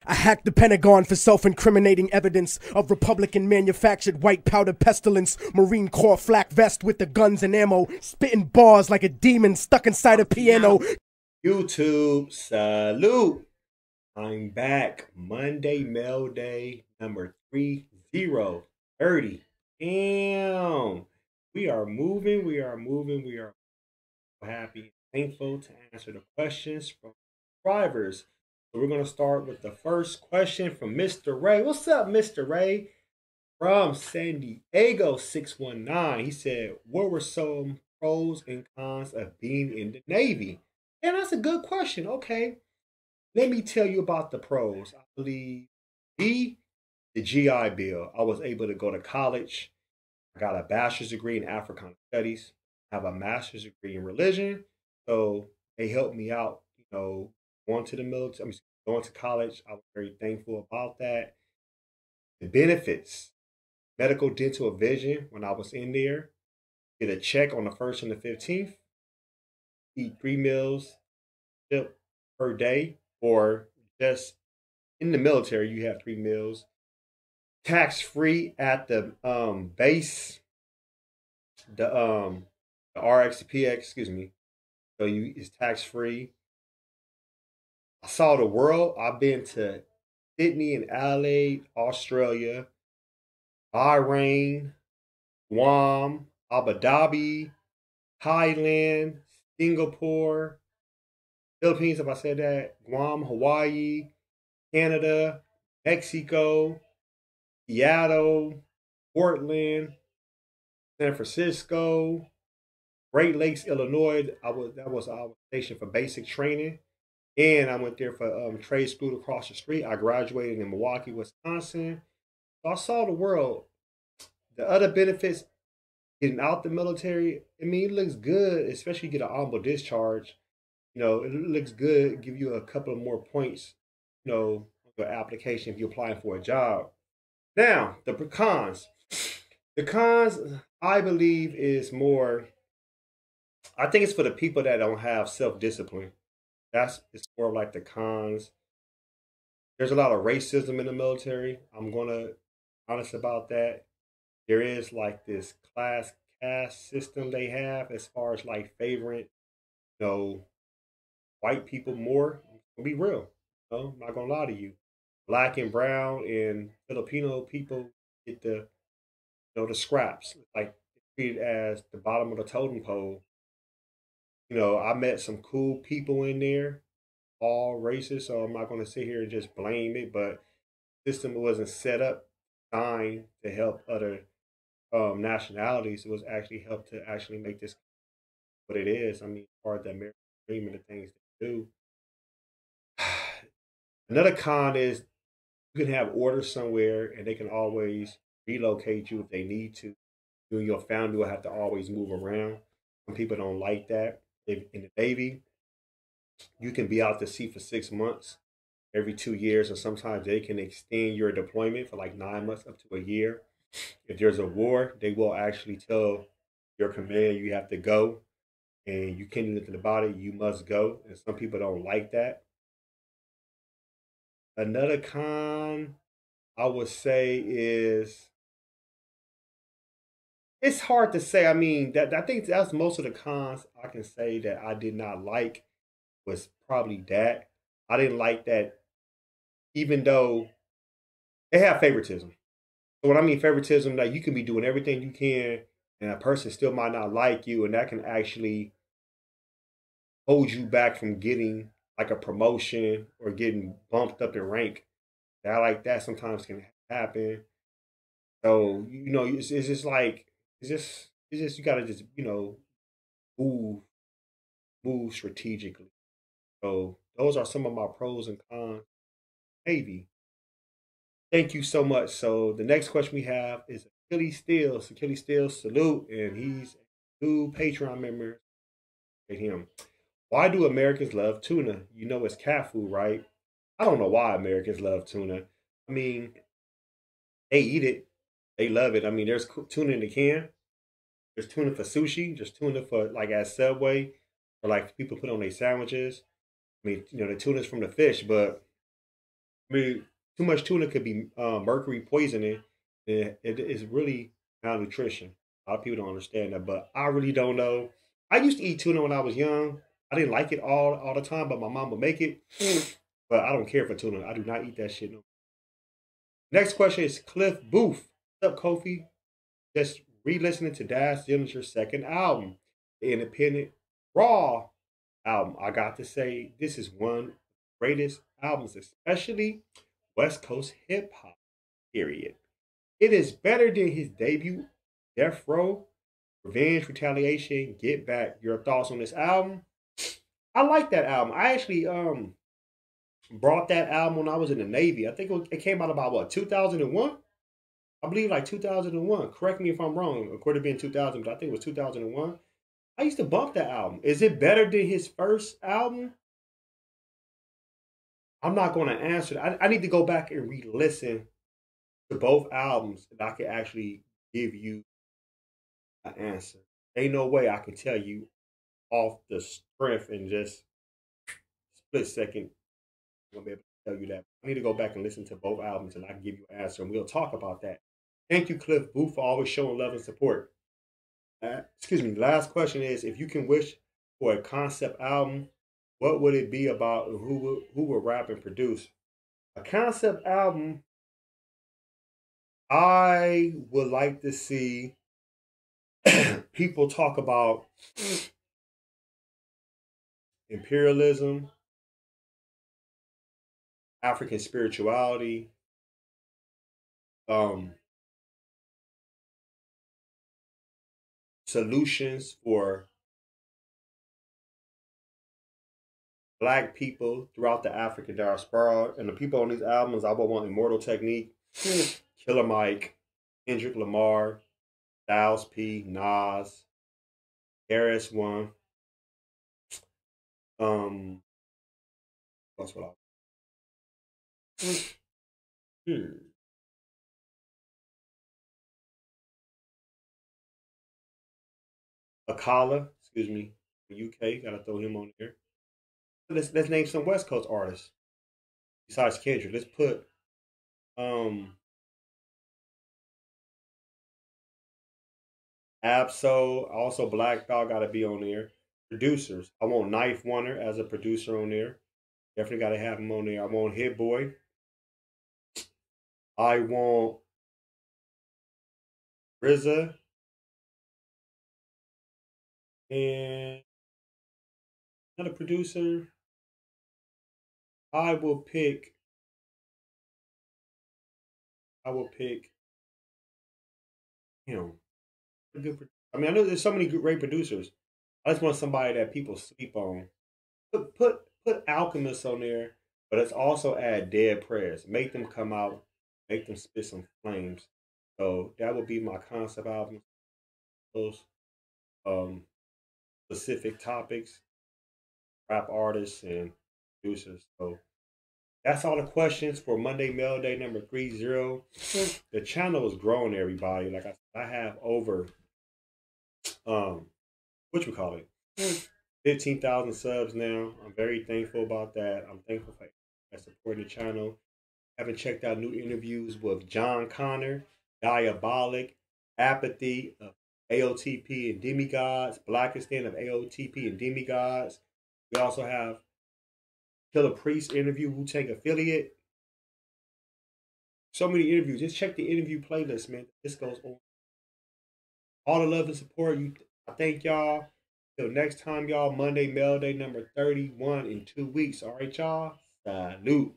I hacked the Pentagon for self-incriminating evidence of Republican-manufactured white powder pestilence, Marine Corps flak vest with the guns and ammo, spitting bars like a demon stuck inside a piano. YouTube, salute. I'm back. Monday mail day number 3030. Damn. We are moving. We are happy and thankful to answer the questions from subscribers. So we're going to start with the first question from Mr. Ray. What's up, Mr. Ray? From San Diego 619. He said, what were some pros and cons of being in the Navy? And that's a good question. Okay. Let me tell you about the pros. I believe the GI Bill. I was able to go to college. I got a bachelor's degree in Africana Studies. I have a master's degree in religion. So they helped me out, going to the military, going to college. I was very thankful about that. The benefits, medical, dental, vision, when I was in there, get a check on the 1st and the 15th, eat 3 meals per day, or just in the military, you have 3 meals. Tax free at the base, the RXPX, excuse me. So it's tax free. I saw the world. I've been to Sydney and Adelaide, Australia, Bahrain, Guam, Abu Dhabi, Thailand, Singapore, Philippines, if I said that, Guam, Hawaii, Canada, Mexico, Seattle, Portland, San Francisco, Great Lakes, Illinois. I was stationed for basic training, and I went there for trade school across the street. I graduated in Milwaukee, Wisconsin. So I saw the world. The other benefits, getting out the military, it looks good, especially get an honorable discharge. It looks good, give you a couple of more points, on your application if you're applying for a job. Now, the cons. The cons, I believe, is more, I think it's for the people that don't have self-discipline. It's more like the cons. There's a lot of racism in the military. I'm going to honest about that. There is like this class caste system they have as far as like favoring, white people more. I'm gonna be real. I'm not gonna lie to you. Black and brown and Filipino people get the scraps. Like treated as the bottom of the totem pole. I met some cool people in there, all races, so I'm not gonna sit here and just blame it, but the system wasn't set up, designed to help other nationalities. It was actually helped to actually make this what it is. Part of the American dream and the things they do. Another con is you can have orders somewhere and they can always relocate you if they need to. You and your family will have to always move around. Some people don't like that. In the Navy, you can be out to sea for 6 months, every 2 years, and sometimes they can extend your deployment for like 9 months up to a year. If there's a war, they will actually tell your command you have to go, and you can't do anything about it. You must go, and some people don't like that. Another con I would say is it's hard to say. That I think that's most of the cons I can say that I did not like was probably that. I didn't like that even though they have favoritism. So what I mean favoritism, that you can be doing everything you can and a person still might not like you, and that can actually hold you back from getting like a promotion or getting bumped up in rank. That like that sometimes can happen. So it's just like it's just you gotta just move move strategically. So those are some of my pros and cons. Navy. Thank you so much. So the next question we have is Achilles Steele. Achilles Steele, salute, and he's a new Patreon member. At him. Why do Americans love tuna? It's cat food, right? I don't know why Americans love tuna. I mean, they eat it. They love it. There's tuna in the can. There's tuna for sushi. There's tuna for like at Subway, or like people put on their sandwiches. The tuna's from the fish, but I mean, too much tuna could be mercury poisoning. It is really malnutrition. A lot of people don't understand that, but I really don't know. I used to eat tuna when I was young. I didn't like it all the time, but my mom would make it. But I don't care for tuna. I do not eat that shit no. Next question is Cliff Booth. What's up, Kofi? Just re-listening to Daz Dillinger's second album, the Independent Raw album. I got to say, this is one of the greatest albums, especially West Coast hip hop. Period. It is better than his debut, Death Row, Revenge, Retaliation, Get Back. Your thoughts on this album? I like that album. I actually brought that album when I was in the Navy. I think it came out about what 2001. I believe like 2001. Correct me if I'm wrong. It could have been 2000, but I think it was 2001. I used to bump that album. Is it better than his first album? I'm not going to answer that. I need to go back and re-listen to both albums, and I can actually give you an answer. Ain't no way I can tell you off the strength in just split second. I'm gonna be able to tell you that. I need to go back and listen to both albums, and I can give you an answer, and we'll talk about that. Thank you, Cliff Booth, for always showing love and support. Excuse me. Last question is: if you can wish for a concept album, what would it be about? And who would rap and produce? A concept album. I would like to see people talk about imperialism, African spirituality, um, solutions for Black people throughout the African diaspora. And the people on these albums, I would want Immortal Technique, Killer Mike, Kendrick Lamar, Styles P, Nas, RS1. What's what I hmm. Akala, excuse me, UK. Gotta throw him on there. Let's name some West Coast artists besides Kendrick. Let's put um Absol, also Black Thought gotta be on there. Producers. I want Knife Wonder as a producer on there. Definitely gotta have him on there. I want Hit Boy. I want RZA and another producer. I will pick I will pick him. A good I mean I know there's so many great producers. I just want somebody that people sleep on. Put Alchemist on there, but let's also add Dead Prayers. Make them come out, make them spit some flames. So that would be my concept album. Those um, specific topics, rap artists and producers. So that's all the questions for Monday Mail Day number 30. The channel is growing, everybody. Like I said, I have over um what you call it? 15,000 subs now. I'm very thankful about that. I'm thankful for supporting the channel. Haven't checked out new interviews with John Connor, Diabolic, Apathy of AOTP and Demigods, Blackistan of AOTP and Demigods. We also have Killer Priest interview, Wu-Tang affiliate. So many interviews. Just check the interview playlist, man. This goes on. All the love and support. I thank y'all. Till next time, y'all. Monday Mail Day number 31 in 2 weeks. All right, y'all. Salute.